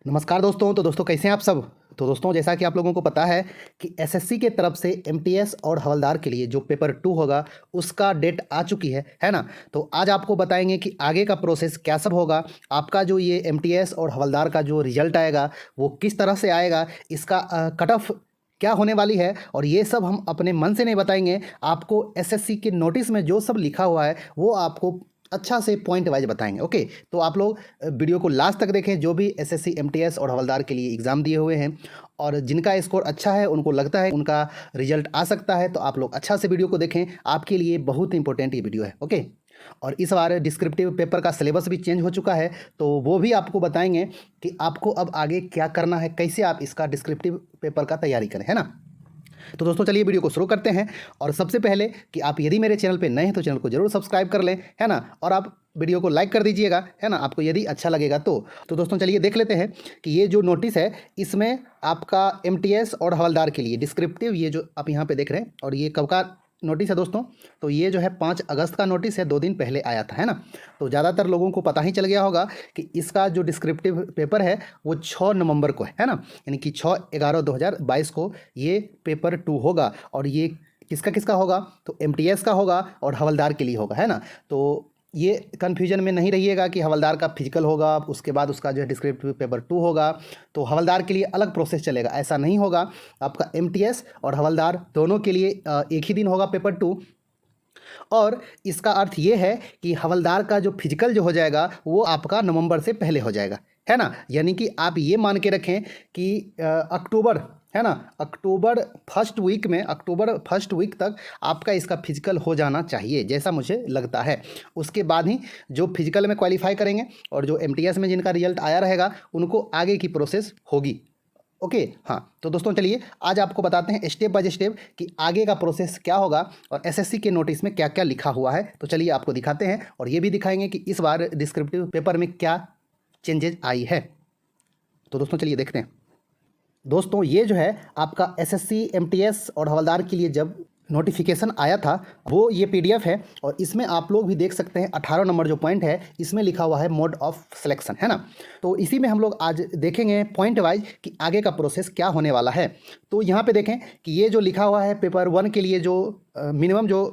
नमस्कार दोस्तों। तो दोस्तों कैसे हैं आप सब। तो दोस्तों जैसा कि आप लोगों को पता है कि एसएससी के तरफ से एमटीएस और हवलदार के लिए जो पेपर 2 होगा उसका डेट आ चुकी है ना। तो आज आपको बताएंगे कि आगे का प्रोसेस क्या सब होगा। आपका जो ये एमटीएस और हवलदार का जो रिजल्ट आएगा वो किस तरह से आएगा, इसका कट ऑफ क्या होने वाली है, और ये सब हम अपने मन से नहीं बताएंगे। आपको एसएससी के नोटिस में जो सब लिखा हुआ है वो आपको अच्छा से पॉइंट वाइज बताएंगे। ओके, तो आप लोग वीडियो को लास्ट तक देखें, जो भी एसएससी एमटीएस और हवलदार के लिए एग्ज़ाम दिए हुए हैं और जिनका स्कोर अच्छा है, उनको लगता है उनका रिजल्ट आ सकता है, तो आप लोग अच्छा से वीडियो को देखें। आपके लिए बहुत इंपॉर्टेंट ये वीडियो है। ओके, और इस बार डिस्क्रिप्टिव पेपर का सिलेबस भी चेंज हो चुका है, तो वो भी आपको बताएंगे कि आपको अब आगे क्या करना है, कैसे आप इसका डिस्क्रिप्टिव पेपर का तैयारी करें, है ना। तो दोस्तों चलिए वीडियो को शुरू करते हैं। और सबसे पहले कि आप यदि मेरे चैनल पे नए हैं तो चैनल को जरूर सब्सक्राइब कर लें, है ना, और आप वीडियो को लाइक कर दीजिएगा, है ना, आपको यदि अच्छा लगेगा तो दोस्तों चलिए देख लेते हैं कि ये जो नोटिस है इसमें आपका एमटीएस और हवलदार के लिए डिस्क्रिप्टिव, ये जो आप यहाँ पे देख रहे हैं, और ये कब का नोटिस है दोस्तों, तो ये जो है 5 अगस्त का नोटिस है, 2 दिन पहले आया था, है ना। तो ज़्यादातर लोगों को पता ही चल गया होगा कि इसका जो डिस्क्रिप्टिव पेपर है वो 6 नवंबर को है ना, यानी कि 6/11/2022 को ये पेपर 2 होगा। और ये किसका किसका होगा, तो एमटीएस का होगा और हवलदार के लिए होगा, है ना। तो ये कन्फ्यूजन में नहीं रहिएगा कि हवलदार का फिजिकल होगा उसके बाद उसका जो है डिस्क्रिप्टिव पेपर 2 होगा, तो हवलदार के लिए अलग प्रोसेस चलेगा, ऐसा नहीं होगा। आपका एमटीएस और हवलदार दोनों के लिए एक ही दिन होगा पेपर 2। और इसका अर्थ ये है कि हवलदार का जो फिजिकल जो हो जाएगा वो आपका नवंबर से पहले हो जाएगा, है ना। यानी कि आप ये मान के रखें कि अक्टूबर, है ना, अक्टूबर फर्स्ट वीक तक आपका इसका फिजिकल हो जाना चाहिए, जैसा मुझे लगता है। उसके बाद ही जो फिजिकल में क्वालिफाई करेंगे और जो एमटीएस में जिनका रिजल्ट आया रहेगा उनको आगे की प्रोसेस होगी। ओके, हाँ, तो दोस्तों चलिए आज आपको बताते हैं स्टेप बाय स्टेप कि आगे का प्रोसेस क्या होगा और एसएससी के नोटिस में क्या क्या लिखा हुआ है। तो चलिए आपको दिखाते हैं और ये भी दिखाएंगे कि इस बार डिस्क्रिप्टिव पेपर में क्या चेंजेज आई है। तो दोस्तों चलिए देखते हैं। दोस्तों ये जो है आपका एसएससी एमटीएस और हवलदार के लिए जब नोटिफिकेशन आया था वो ये पीडीएफ है, और इसमें आप लोग भी देख सकते हैं 18 नंबर जो पॉइंट है इसमें लिखा हुआ है मोड ऑफ सिलेक्शन, है ना। तो इसी में हम लोग आज देखेंगे पॉइंट वाइज कि आगे का प्रोसेस क्या होने वाला है। तो यहाँ पे देखें कि ये जो लिखा हुआ है पेपर 1 के लिए जो मिनिमम जो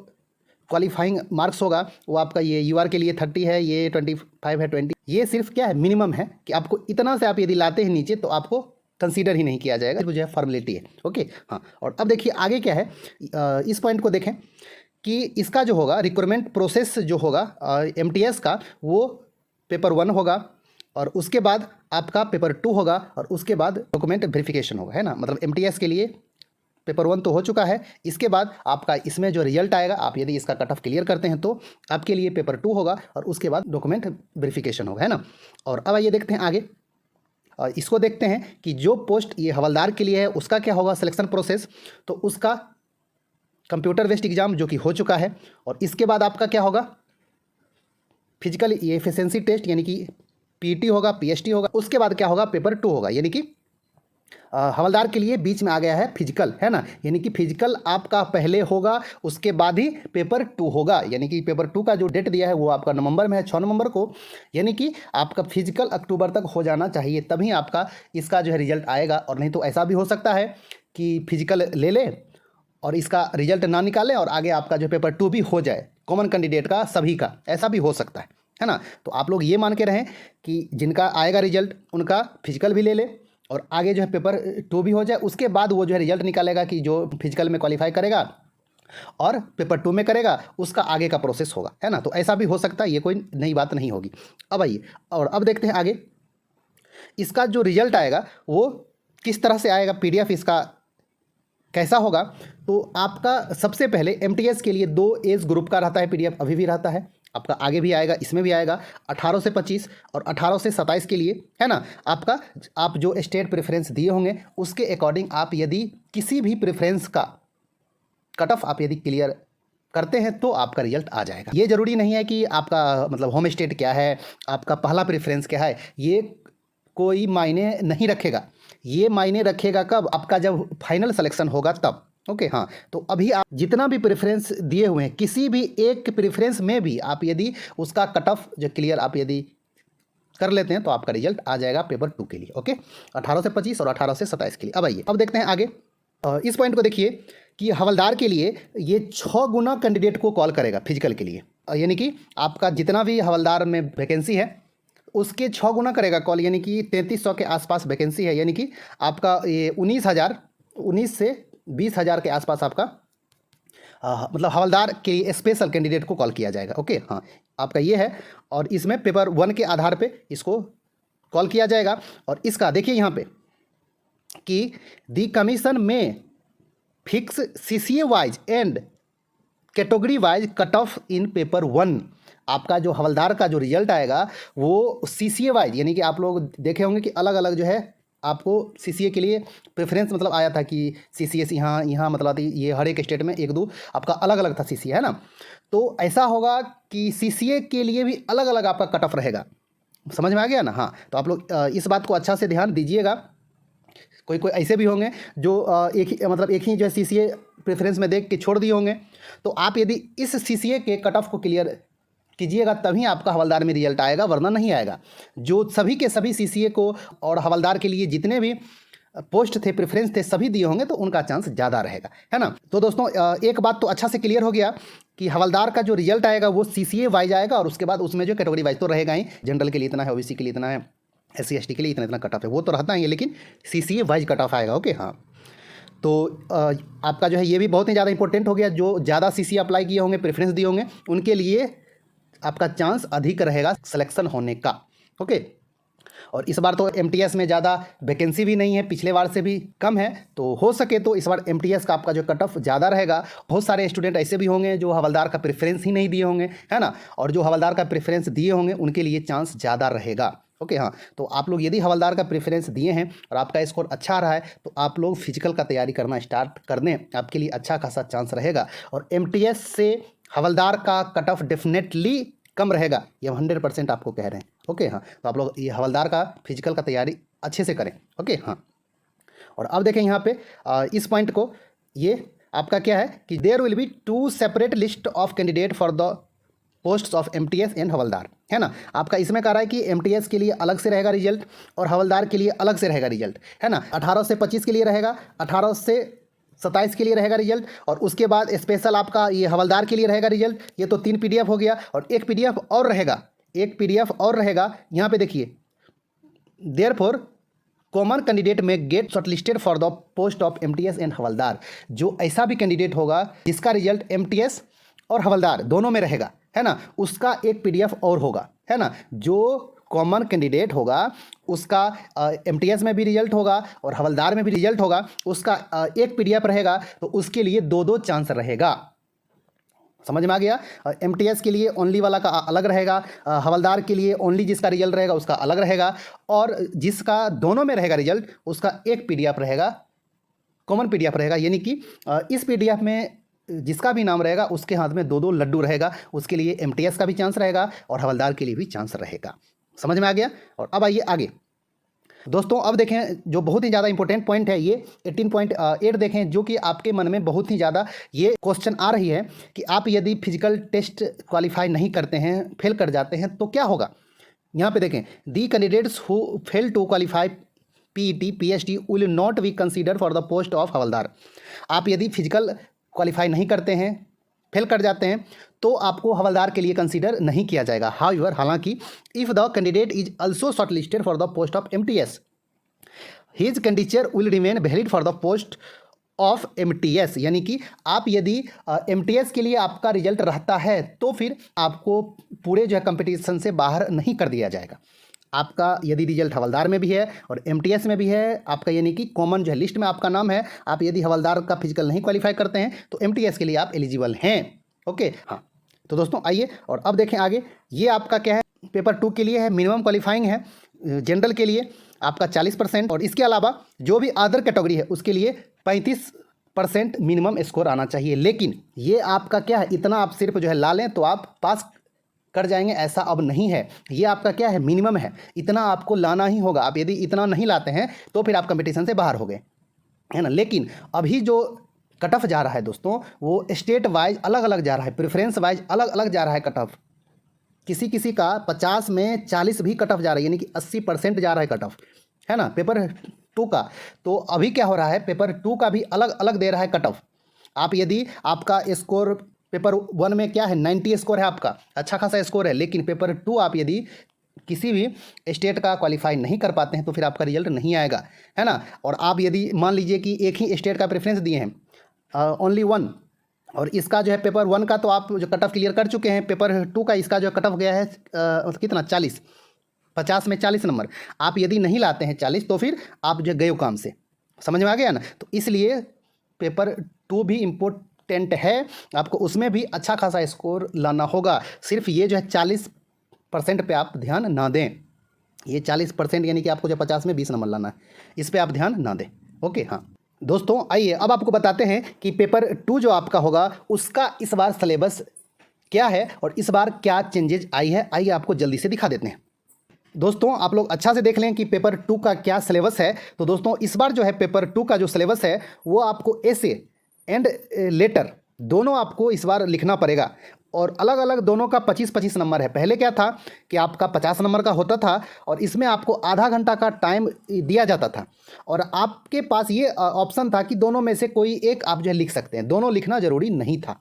क्वालिफाइंग मार्क्स होगा वो आपका ये यूआर के लिए 30 है, ये 25 है, 20, ये सिर्फ क्या है, मिनिमम है कि आपको इतना से आप यदि लाते हैं नीचे तो आपको कंसीडर ही नहीं किया जाएगा, जो है फॉर्मेलिटी है। ओके, हाँ, और अब देखिए आगे क्या है। इस पॉइंट को देखें कि इसका जो होगा रिक्रूटमेंट प्रोसेस जो होगा एमटीएस का वो पेपर 1 होगा, और उसके बाद आपका पेपर 2 होगा, और उसके बाद डॉक्यूमेंट वेरिफिकेशन होगा, है ना। मतलब एमटीएस के लिए पेपर 1 तो हो चुका है, इसके बाद आपका इसमें जो रिजल्ट आएगा, आप यदि इसका कट ऑफ क्लियर करते हैं तो आपके लिए पेपर 2 होगा, और उसके बाद डॉक्यूमेंट वेरिफिकेशन होगा, है ना। और अब आइए देखते हैं आगे, और इसको देखते हैं कि जो पोस्ट ये हवलदार के लिए है उसका क्या होगा सिलेक्शन प्रोसेस। तो उसका कंप्यूटर बेस्ड एग्जाम जो कि हो चुका है, और इसके बाद आपका क्या होगा फिजिकल ये एफिशिएंसी टेस्ट, यानी कि पीटी होगा, पीएसटी होगा, उसके बाद क्या होगा पेपर 2 होगा, यानी कि हवलदार के लिए बीच में आ गया है फिजिकल, है ना। यानी कि फिजिकल आपका पहले होगा उसके बाद ही पेपर 2 होगा, यानी कि पेपर 2 का जो डेट दिया है वो आपका नवंबर में है, 6 नवंबर को, यानी कि आपका फिजिकल अक्टूबर तक हो जाना चाहिए, तभी आपका इसका जो है रिजल्ट आएगा। और नहीं तो ऐसा भी हो सकता है कि फिजिकल ले ले और इसका रिजल्ट ना निकालें और आगे आपका जो पेपर 2 भी हो जाए, कॉमन कैंडिडेट का, सभी का, ऐसा भी हो सकता है ना। तो आप लोग ये मान के रहें कि जिनका आएगा रिजल्ट उनका फिजिकल भी ले ले और आगे जो है पेपर 2 भी हो जाए, उसके बाद वो जो है रिजल्ट निकालेगा कि जो फिजिकल में क्वालिफाई करेगा और पेपर 2 में करेगा उसका आगे का प्रोसेस होगा, है ना। तो ऐसा भी हो सकता है, ये कोई नई बात नहीं होगी। अब आइए और अब देखते हैं आगे इसका जो रिजल्ट आएगा वो किस तरह से आएगा, पीडीएफ इसका कैसा होगा। तो आपका सबसे पहले एमटीएस के लिए 2 एज ग्रुप का रहता है पीडीएफ, अभी भी रहता है, आपका आगे भी आएगा, इसमें भी आएगा 18 से 25 और 18 से 27 के लिए, है ना। आपका आप जो स्टेट प्रेफरेंस दिए होंगे उसके अकॉर्डिंग आप यदि किसी भी प्रेफरेंस का कट ऑफ आप यदि क्लियर करते हैं तो आपका रिजल्ट आ जाएगा। ये ज़रूरी नहीं है कि आपका मतलब होम स्टेट क्या है, आपका पहला प्रेफरेंस क्या है, ये कोई मायने नहीं रखेगा। ये मायने रखेगा कब, आपका जब फाइनल सिलेक्शन होगा तब। ओके, हाँ, तो अभी आप जितना भी प्रेफरेंस दिए हुए हैं किसी भी एक प्रेफरेंस में भी आप यदि उसका कट ऑफ जो क्लियर आप यदि कर लेते हैं तो आपका रिजल्ट आ जाएगा पेपर 2 के लिए। ओके, 18 से 25 और 18 से 27 के लिए। अब आइए, अब देखते हैं आगे। इस पॉइंट को देखिए कि हवलदार के लिए ये 6 गुना कैंडिडेट को कॉल करेगा फिजिकल के लिए, यानी कि आपका जितना भी हवलदार में वैकेंसी है उसके 6 गुना करेगा कॉल, यानी कि 3300 के आसपास वैकेंसी है, यानी कि आपका ये 19 से 20,000 के आसपास आपका मतलब हवलदार के स्पेशल कैंडिडेट को कॉल किया जाएगा। ओके, हाँ, आपका ये है और इसमें पेपर 1 के आधार पे इसको कॉल किया जाएगा। और इसका देखिए यहाँ पे कि दी कमीशन में fix CCA wise and category wise cut off in paper 1। आपका जो हवलदार का जो रिजल्ट आएगा वो CCA वाइज, यानी कि आप लोग देखे होंगे कि अलग अलग जो है आपको CCA के लिए प्रेफरेंस मतलब आया था कि CCS यहाँ मतलब ये हर एक स्टेट में 1-2 आपका अलग अलग था CCA, है ना। तो ऐसा होगा कि CCA के लिए भी अलग अलग आपका कट ऑफ रहेगा। समझ में आ गया ना। हाँ, तो आप लोग इस बात को अच्छा से ध्यान दीजिएगा। कोई ऐसे भी होंगे जो एक ही जो है CCA प्रेफरेंस में देख के छोड़ दिए होंगे। तो आप यदि इस CCA के कट ऑफ को क्लियर कीजिएगा तभी आपका हवलदार में रिजल्ट आएगा, वरना नहीं आएगा। जो सभी के सभी CCA को और हवलदार के लिए जितने भी पोस्ट थे, प्रेफरेंस थे, सभी दिए होंगे तो उनका चांस ज़्यादा रहेगा, है ना। तो दोस्तों एक बात तो अच्छा से क्लियर हो गया कि हवलदार का जो रिजल्ट आएगा वो CCA वाइज आएगा और उसके बाद उसमें जो कैटेगरी वाइज तो रहेगा ही, जनरल के लिए इतना है, OBC के लिए इतना है, SC ST के लिए इतना इतना कट ऑफ है, वो तो रहता ही है, लेकिन CCA वाइज कट ऑफ आएगा। ओके, हाँ, तो आपका जो है ये भी बहुत ही ज़्यादा इंपॉर्टेंट हो गया। जो ज़्यादा CCA अप्लाई किए होंगे, प्रेफरेंस दिए होंगे, उनके लिए आपका चांस अधिक रहेगा सिलेक्शन होने का। ओके, और इस बार तो MTS में ज़्यादा वैकेंसी भी नहीं है, पिछले बार से भी कम है, तो हो सके तो इस बार MTS का आपका जो कट ऑफ ज़्यादा रहेगा। बहुत सारे स्टूडेंट ऐसे भी होंगे जो हवलदार का प्रेफरेंस ही नहीं दिए होंगे, है ना, और जो हवलदार का प्रेफरेंस दिए होंगे उनके लिए चांस ज़्यादा रहेगा। ओके, हाँ, तो आप लोग यदि हवलदार का प्रेफरेंस दिए हैं और आपका स्कोर अच्छा रहा है तो आप लोग फिजिकल का तैयारी करना स्टार्ट कर दें, आपके लिए अच्छा खासा चांस रहेगा। और MTS से हवलदार का कट ऑफ डेफिनेटली कम रहेगा, ये 100% आपको कह रहे हैं। ओके, हाँ, तो आप लोग ये हवलदार का फिजिकल का तैयारी अच्छे से करें। ओके, हाँ, और अब देखें यहाँ पे इस पॉइंट को, ये आपका क्या है कि there will be 2 separate list of candidate for the post of MTS and हवलदार, है ना। आपका इसमें कह रहा है कि MTS के लिए अलग से रहेगा रिजल्ट और हवलदार के लिए अलग से रहेगा रिजल्ट, है ना। 18 से 25 के लिए रहेगा, 18 से 27 के लिए रहेगा रिजल्ट, और उसके बाद स्पेशल आपका ये हवलदार के लिए रहेगा रिजल्ट। ये तो 3 PDF हो गया, और एक PDF और रहेगा, यहाँ पे देखिए, therefore common candidate may get shortlisted for the post of MTS and हवलदार। जो ऐसा भी कैंडिडेट होगा जिसका रिजल्ट MTS और हवलदार दोनों में रहेगा, है ना, उसका एक PDF और होगा, है ना। जो कॉमन कैंडिडेट होगा उसका MTS में भी रिजल्ट होगा और हवलदार में भी रिजल्ट होगा, उसका एक PDF रहेगा, तो उसके लिए 2-2 चांस रहेगा। समझ में आ गया। MTS के लिए ओनली वाला का अलग रहेगा, हवलदार के लिए ओनली जिसका रिजल्ट रहेगा उसका अलग रहेगा, और जिसका दोनों में रहेगा रिजल्ट उसका एक PDF रहेगा, कॉमन PDF रहेगा। यानी कि इस PDF में जिसका भी नाम रहेगा उसके हाथ में 2-2 लड्डू रहेगा, उसके लिए MTS का भी चांस रहेगा और हवलदार के लिए भी चांस रहेगा। समझ में आ गया। और अब आइए आगे दोस्तों, अब देखें जो बहुत ही ज़्यादा इंपॉर्टेंट पॉइंट है, ये 18.8 देखें, जो कि आपके मन में बहुत ही ज़्यादा ये क्वेश्चन आ रही है कि आप यदि फिजिकल टेस्ट क्वालिफाई नहीं करते हैं, फेल कर जाते हैं तो क्या होगा। यहाँ पे देखें, the candidates who fail to qualify PET PhD will not be consider for the post of हवलदार। आप यदि फिजिकल क्वालिफाई नहीं करते हैं, फेल कर जाते हैं, तो आपको हवलदार के लिए कंसीडर नहीं किया जाएगा। हाउएवर, हालांकि if the candidate is also shortlisted for the post of MTS, his candidature will remain valid for the post of MTS। यानी कि आप यदि MTS के लिए आपका रिजल्ट रहता है तो फिर आपको पूरे जो है कंपटीशन से बाहर नहीं कर दिया जाएगा। आपका यदि रिजल्ट हवलदार में भी है और MTS में भी है आपका, यानी कि कॉमन जो है लिस्ट में आपका नाम है, आप यदि हवलदार का फिजिकल नहीं क्वालिफाई करते हैं तो MTS के लिए आप एलिजिबल हैं। ओके, हाँ, तो दोस्तों आइए और अब देखें आगे। ये आपका क्या है, पेपर 2 के लिए है, मिनिमम क्वालिफाइंग है। जनरल के लिए आपका 40%, और इसके अलावा जो भी अदर कैटेगरी है उसके लिए 35% मिनिमम स्कोर आना चाहिए। लेकिन ये आपका क्या है, इतना आप सिर्फ जो है ला लें तो आप पास कर जाएंगे, ऐसा अब नहीं है। ये आपका क्या है, मिनिमम है, इतना आपको लाना ही होगा। आप यदि इतना नहीं लाते हैं तो फिर आप कंपटीशन से बाहर हो गए, है ना। लेकिन अभी जो कट ऑफ जा रहा है दोस्तों, वो स्टेट वाइज अलग अलग जा रहा है, प्रेफरेंस वाइज अलग अलग जा रहा है कट ऑफ। किसी किसी का 50 में 40 भी कट ऑफ जा रहा है, यानी कि 80% जा रहा है कट ऑफ, है ना, पेपर 2 का। तो अभी क्या हो रहा है, पेपर 2 का भी अलग अलग दे रहा है कट ऑफ। आप यदि आपका स्कोर पेपर 1 में क्या है 90 स्कोर है आपका, अच्छा खासा स्कोर है, लेकिन पेपर 2 आप यदि किसी भी स्टेट का क्वालिफाई नहीं कर पाते हैं तो फिर आपका रिजल्ट नहीं आएगा, है ना। और आप यदि मान लीजिए कि एक ही स्टेट का प्रेफरेंस दिए हैं, ओनली वन, और इसका जो है पेपर 1 का तो आप जो कट ऑफ क्लियर कर चुके हैं, पेपर 2 का इसका जो कट ऑफ गया है कितना 40, 50 में 40 नंबर। आप यदि नहीं लाते हैं 40 तो फिर आप जो गए काम से, समझ में आ गया ना। तो इसलिए पेपर 2 भी इम्पोर्टेंट है, आपको उसमें भी अच्छा खासा स्कोर लाना होगा। सिर्फ ये जो है 40% पे आप ध्यान ना दें, ये 40% यानी कि आपको जो 50 में 20 नंबर लाना है, इस पर आप ध्यान ना दें। ओके, हाँ दोस्तों, आइए अब आपको बताते हैं कि पेपर 2 जो आपका होगा उसका इस बार सिलेबस क्या है और इस बार क्या चेंजेज आई है। आइए आपको जल्दी से दिखा देते हैं। दोस्तों आप लोग अच्छा से देख लें कि पेपर 2 का क्या सिलेबस है। तो दोस्तों इस बार जो है पेपर 2 का जो सिलेबस है वो आपको एसे एंड लेटर दोनों आपको इस बार लिखना पड़ेगा, और अलग अलग दोनों का 25-25 नंबर है। पहले क्या था कि आपका 50 नंबर का होता था और इसमें आपको आधा घंटा का टाइम दिया जाता था, और आपके पास ये ऑप्शन था कि दोनों में से कोई एक आप जो है लिख सकते हैं, दोनों लिखना ज़रूरी नहीं था,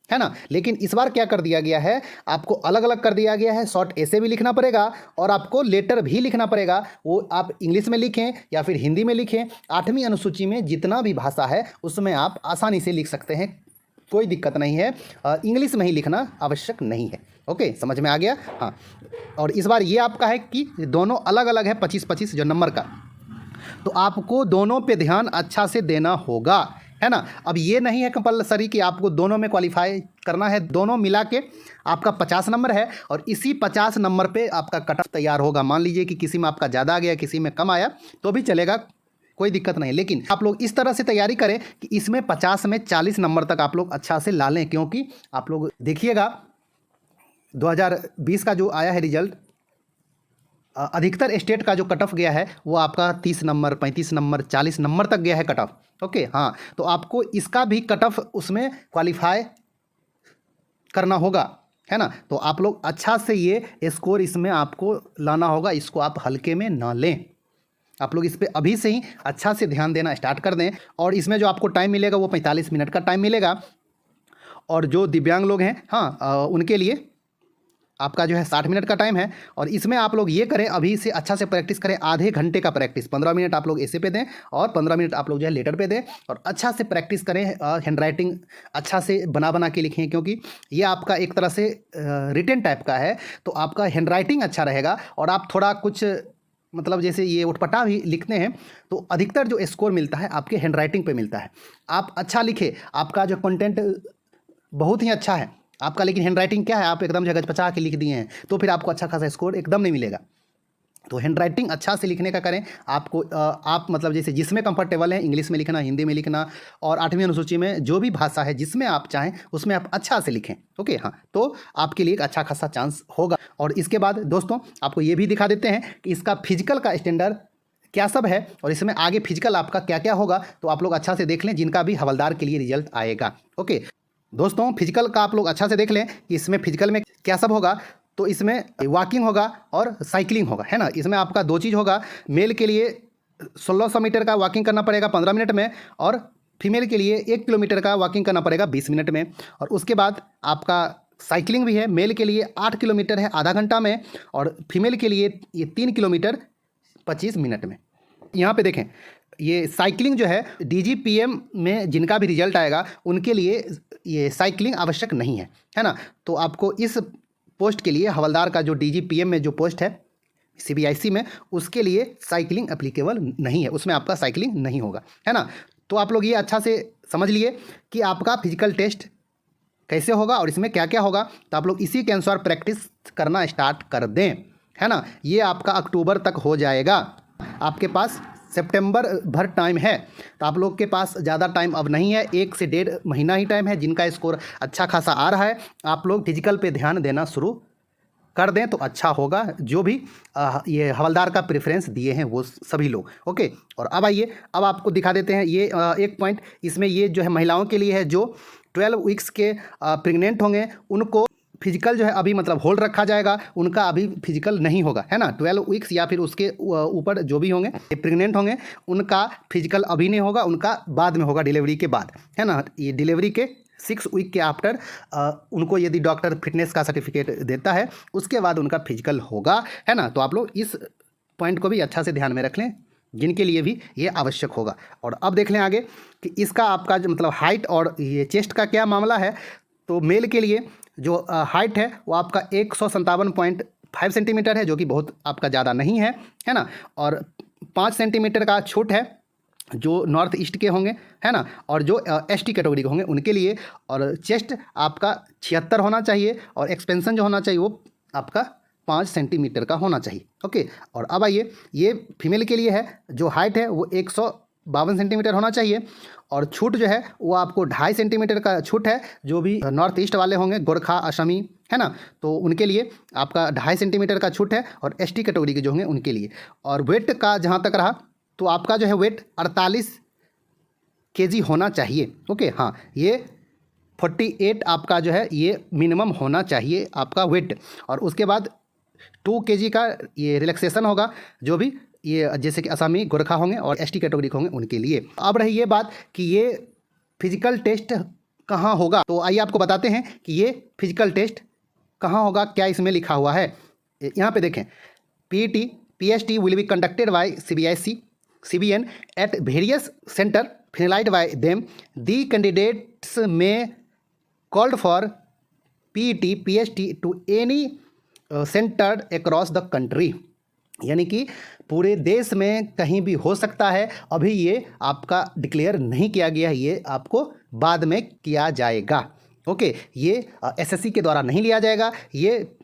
है ना। लेकिन इस बार क्या कर दिया गया है, आपको अलग अलग कर दिया गया है। शॉर्ट ऐसे भी लिखना पड़ेगा और आपको लेटर भी लिखना पड़ेगा, वो आप इंग्लिश में लिखें या फिर हिंदी में लिखें। 8वीं अनुसूची में जितना भी भाषा है उसमें आप आसानी से लिख सकते हैं, कोई दिक्कत नहीं है। इंग्लिश में ही लिखना आवश्यक नहीं है। ओके, समझ में आ गया। हाँ, और इस बार ये आपका है कि दोनों अलग अलग है 25-25 जो नंबर का, तो आपको दोनों पे ध्यान अच्छा से देना होगा, है ना। अब ये नहीं है कंपलसरी कि आपको दोनों में क्वालिफाई करना है, दोनों मिला के आपका 50 नंबर है और इसी 50 नंबर पे आपका कट ऑफ तैयार होगा। मान लीजिए कि किसी में आपका ज़्यादा आ गया, किसी में कम आया तो भी चलेगा, कोई दिक्कत नहीं। लेकिन आप लोग इस तरह से तैयारी करें कि इसमें 50 में 40 नंबर तक आप लोग अच्छा से ला लें, क्योंकि आप लोग देखिएगा 2020 का जो आया है रिजल्ट, अधिकतर स्टेट का जो कट ऑफ गया है वो आपका 30 नंबर, 35 नंबर, 40 नंबर तक गया है कट ऑफ। ओके, हाँ, तो आपको इसका भी कट ऑफ उसमें क्वालिफाई करना होगा, है ना। तो आप लोग अच्छा से ये स्कोर इसमें आपको लाना होगा, इसको आप हल्के में ना लें। आप लोग इस पर अभी से ही अच्छा से ध्यान देना स्टार्ट कर दें। और इसमें जो आपको टाइम मिलेगा वो 45 मिनट का टाइम मिलेगा, और जो दिव्यांग लोग हैं, हाँ, उनके लिए आपका जो है 60 मिनट का टाइम है। और इसमें आप लोग ये करें, अभी से अच्छा से प्रैक्टिस करें, आधे घंटे का प्रैक्टिस, 15 मिनट आप लोग ऐसे पे दें और 15 मिनट आप लोग जो है लेटर पे दें, और अच्छा से प्रैक्टिस करें। हैंड राइटिंग अच्छा से बना बना के लिखें, क्योंकि ये आपका एक तरह से रिटन टाइप का है, तो आपका हैंड राइटिंग अच्छा रहेगा। और आप थोड़ा कुछ मतलब जैसे ये उटपटा भी लिखते हैं तो अधिकतर जो स्कोर मिलता है आपके हैंड राइटिंग पे मिलता है। आप अच्छा लिखे, आपका जो कंटेंट बहुत ही अच्छा है आपका, लेकिन हैंड राइटिंग क्या है, आप एकदम जगह पचा के लिख दिए हैं तो फिर आपको अच्छा खासा स्कोर एकदम नहीं मिलेगा। तो हैंड राइटिंग अच्छा से लिखने का करें। आपको आप मतलब जैसे जिसमें कंफर्टेबल है, इंग्लिश में लिखना, हिंदी में लिखना, और 8वीं अनुसूची में जो भी भाषा है जिसमें आप चाहें उसमें आप अच्छा से लिखें। ओके, हाँ, तो आपके लिए एक अच्छा खासा चांस होगा। और इसके बाद दोस्तों आपको ये भी दिखा देते हैं कि इसका फिजिकल का स्टैंडर्ड क्या सब है, और इसमें आगे फिजिकल आपका क्या क्या होगा, तो आप लोग अच्छा से देख लें, जिनका भी हवलदार के लिए रिजल्ट आएगा। ओके दोस्तों, फिजिकल का आप लोग अच्छा से देख लें कि इसमें फिजिकल में क्या सब होगा। तो इसमें वॉकिंग होगा और साइकिलिंग होगा, है ना। इसमें आपका 2 चीज़ होगा। मेल के लिए 1600 मीटर का वॉकिंग करना पड़ेगा 15 मिनट में, और फीमेल के लिए 1 किलोमीटर का वॉकिंग करना पड़ेगा 20 मिनट में। और उसके बाद आपका साइकिलिंग भी है, मेल के लिए 8 किलोमीटर है आधा घंटा में, और फीमेल के लिए ये 3 किलोमीटर 25 मिनट में। यहाँ पे देखें, ये साइकिलिंग जो है DGPM में जिनका भी रिजल्ट आएगा उनके लिए ये साइकिलिंग आवश्यक नहीं है ना। तो आपको इस पोस्ट के लिए हवलदार का जो DGPM में जो पोस्ट है CBIC में, उसके लिए साइकिलिंग एप्लीकेबल नहीं है, उसमें आपका साइकिलिंग नहीं होगा, है ना। तो आप लोग ये अच्छा से समझ लिए कि आपका फिजिकल टेस्ट कैसे होगा और इसमें क्या क्या होगा। तो आप लोग इसी के अनुसार प्रैक्टिस करना स्टार्ट कर दें, है ना। ये आपका अक्टूबर तक हो जाएगा, आपके पास सितंबर भर टाइम है, तो आप लोग के पास ज़्यादा टाइम अब नहीं है, 1 से 1.5 महीना ही टाइम है। जिनका स्कोर अच्छा खासा आ रहा है, आप लोग फिजिकल पे ध्यान देना शुरू कर दें तो अच्छा होगा। जो भी ये हवलदार का प्रेफरेंस दिए हैं वो सभी लोग। ओके, और अब आइए, अब आपको दिखा देते हैं ये एक पॉइंट। इसमें ये जो है महिलाओं के लिए है, जो 12 वीक्स के प्रेग्नेंट होंगे उनको फिजिकल जो है अभी मतलब होल्ड रखा जाएगा, उनका अभी फिजिकल नहीं होगा, है ना। 12 वीक्स या फिर उसके ऊपर जो भी होंगे, प्रेग्नेंट होंगे, उनका फिजिकल अभी नहीं होगा, उनका बाद में होगा, डिलीवरी के बाद, है ना। ये डिलीवरी के 6 वीक के आफ्टर उनको यदि डॉक्टर फिटनेस का सर्टिफिकेट देता है, उसके बाद उनका फिजिकल होगा, है ना। तो आप लोग इस पॉइंट को भी अच्छा से ध्यान में रख लें, जिनके लिए भी ये आवश्यक होगा। और अब देख लें आगे कि इसका आपका जो मतलब हाइट और ये चेस्ट का क्या मामला है। तो मेल के लिए जो हाइट है वो आपका 157.5 सेंटीमीटर है, जो कि बहुत आपका ज़्यादा नहीं है ना। और 5 सेंटीमीटर का छूट है जो नॉर्थ ईस्ट के होंगे, है ना, और जो एसटी कैटेगरी के होंगे उनके लिए। और चेस्ट आपका 76 होना चाहिए, और एक्सपेंशन जो होना चाहिए वो आपका 5 सेंटीमीटर का होना चाहिए। ओके, और अब आइए, ये फीमेल के लिए है, जो हाइट है वो 152 सेंटीमीटर होना चाहिए, और छूट जो है वो आपको 2.5 सेंटीमीटर का छूट है, जो भी नॉर्थ ईस्ट वाले होंगे, गोरखा, असमी, है ना, तो उनके लिए आपका 2.5 सेंटीमीटर का छूट है, और एसटी कैटेगरी के जो होंगे उनके लिए। और वेट का जहाँ तक रहा, तो आपका जो है वेट 48 केजी होना चाहिए। ओके, हाँ, ये 48 आपका जो है ये मिनिमम होना चाहिए आपका वेट। और उसके बाद 2 केजी का ये रिलैक्सेशन होगा, जो भी ये जैसे कि असमी, गोरखा होंगे और एसटी कैटेगरी के होंगे उनके लिए। अब रही ये बात कि ये फिजिकल टेस्ट कहाँ होगा, तो आइए आपको बताते हैं कि ये फिजिकल टेस्ट कहाँ होगा, क्या इसमें लिखा हुआ है। यहाँ पे देखें, PT PST will be conducted by CBIC CBN at various center finalized by them. The candidates may called for PET PST to any center across the country. यानी कि पूरे देश में कहीं भी हो सकता है, अभी ये आपका डिक्लेयर नहीं किया गया है, ये आपको बाद में किया जाएगा। ओके, ये SSC के द्वारा नहीं लिया जाएगा, ये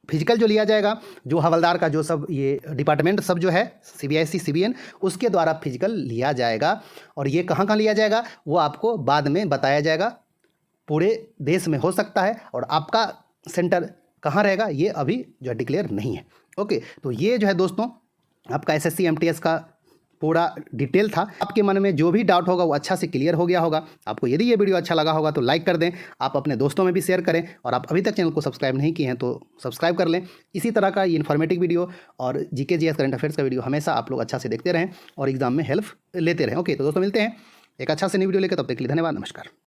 फिजिकल जो लिया जाएगा, जो हवलदार का जो सब ये डिपार्टमेंट सब जो है CBIC CBN, उसके द्वारा फिजिकल लिया जाएगा। और ये कहाँ कहाँ लिया जाएगा वो आपको बाद में बताया जाएगा। पूरे देश में हो सकता है, और आपका सेंटर कहाँ रहेगा ये अभी जो डिक्लेयर नहीं है। ओके, तो ये जो है दोस्तों आपका SSC MTS का पूरा डिटेल था। आपके मन में जो भी डाउट होगा वो अच्छा से क्लियर हो गया होगा। आपको यदि ये वीडियो अच्छा लगा होगा तो लाइक कर दें, आप अपने दोस्तों में भी शेयर करें, और आप अभी तक चैनल को सब्सक्राइब नहीं किए हैं तो सब्सक्राइब कर लें। इसी तरह का इन्फॉर्मेटिव वीडियो और GK GS करंट अफेयर्स का वीडियो हमेशा आप लोग अच्छा से देखते रहें और एग्जाम में हेल्प लेते रहें। ओके, तो दोस्तों मिलते हैं एक अच्छा से न्यू वीडियो लेकर, तब तक के लिए धन्यवाद, नमस्कार।